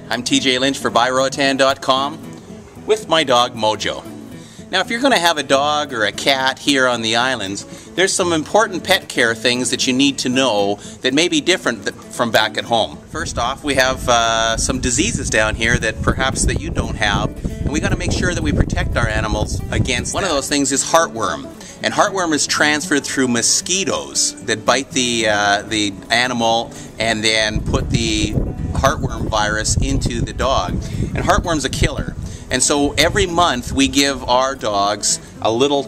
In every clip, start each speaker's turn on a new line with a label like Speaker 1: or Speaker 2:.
Speaker 1: I'm TJ Lynch for Roatan.com with my dog Mojo. Now, if you're going to have a dog or a cat here on the islands, there's some important pet care things that you need to know that may be different from back at home. First off, we have some diseases down here that perhaps that you don't have, and we got to make sure that we protect our animals against One of those things is heartworm. And heartworm is transferred through mosquitoes that bite the animal and then put the heartworm virus into the dog. And heartworm's a killer. And so every month we give our dogs a little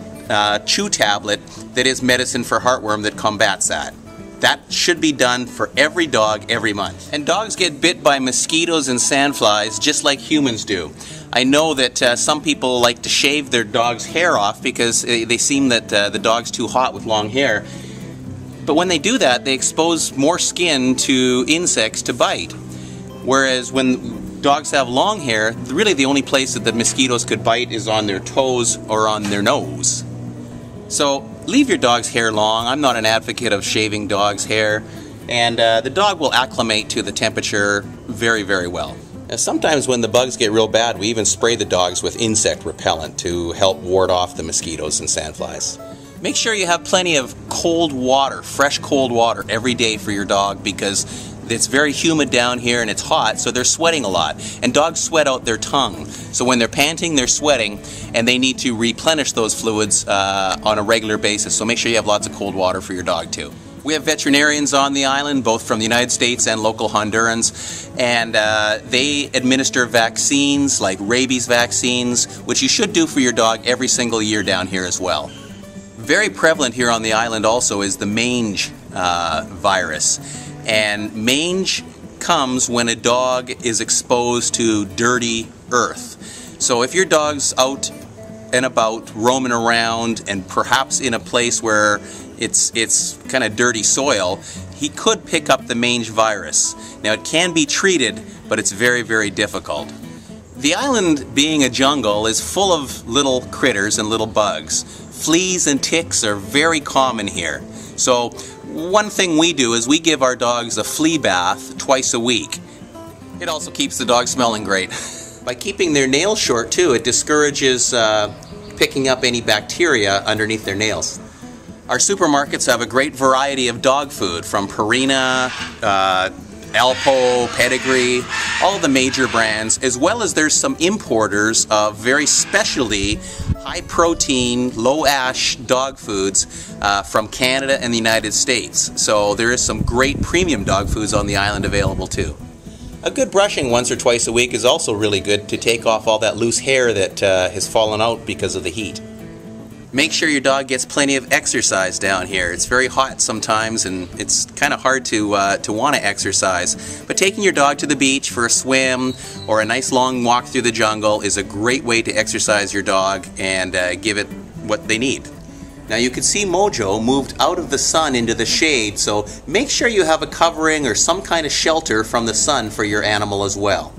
Speaker 1: chew tablet that is medicine for heartworm that combats that. That should be done for every dog every month. And dogs get bit by mosquitoes and sandflies just like humans do. I know that some people like to shave their dog's hair off because they seem that the dog's too hot with long hair. But when they do that, they expose more skin to insects to bite. Whereas when dogs have long hair, really the only place that the mosquitoes could bite is on their toes or on their nose. So leave your dog's hair long. I'm not an advocate of shaving dogs' hair, and the dog will acclimate to the temperature very, very well. Now, sometimes when the bugs get real bad, we even spray the dogs with insect repellent to help ward off the mosquitoes and sandflies. Make sure you have plenty of cold water, fresh cold water every day for your dog, because it's very humid down here and it's hot, so they're sweating a lot. And dogs sweat out their tongue. So when they're panting, they're sweating, and they need to replenish those fluids on a regular basis. So make sure you have lots of cold water for your dog too. We have veterinarians on the island, both from the United States and local Hondurans, and they administer vaccines like rabies vaccines, which you should do for your dog every single year down here as well. Very prevalent here on the island also is the mange virus. And mange comes when a dog is exposed to dirty earth. So if your dog's out and about, roaming around, and perhaps in a place where it's kind of dirty soil, he could pick up the mange virus. Now, it can be treated, but it's very, very difficult. The island, being a jungle, is full of little critters and little bugs. Fleas and ticks are very common here. So one thing we do is we give our dogs a flea bath twice a week. It also keeps the dog smelling great. By keeping their nails short too, it discourages picking up any bacteria underneath their nails. Our supermarkets have a great variety of dog food, from Purina, Alpo, Pedigree, all the major brands, as well as there's some importers of very specialty, high protein, low ash dog foods from Canada and the United States. So there is some great premium dog foods on the island available too. A good brushing once or twice a week is also really good to take off all that loose hair that has fallen out because of the heat. Make sure your dog gets plenty of exercise down here. It's very hot sometimes, and it's kind of hard to want to exercise. But taking your dog to the beach for a swim or a nice long walk through the jungle is a great way to exercise your dog and give it what they need. Now, you can see Mojo moved out of the sun into the shade, so make sure you have a covering or some kind of shelter from the sun for your animal as well.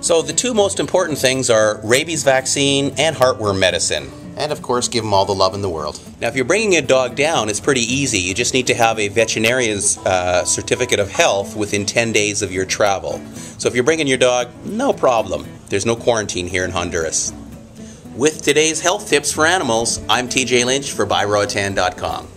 Speaker 1: So the two most important things are rabies vaccine and heartworm medicine. And of course, give them all the love in the world. Now, if you're bringing a dog down, it's pretty easy. You just need to have a veterinarian's certificate of health within 10 days of your travel. So if you're bringing your dog, no problem. There's no quarantine here in Honduras. With today's health tips for animals, I'm TJ Lynch for Roatan.com.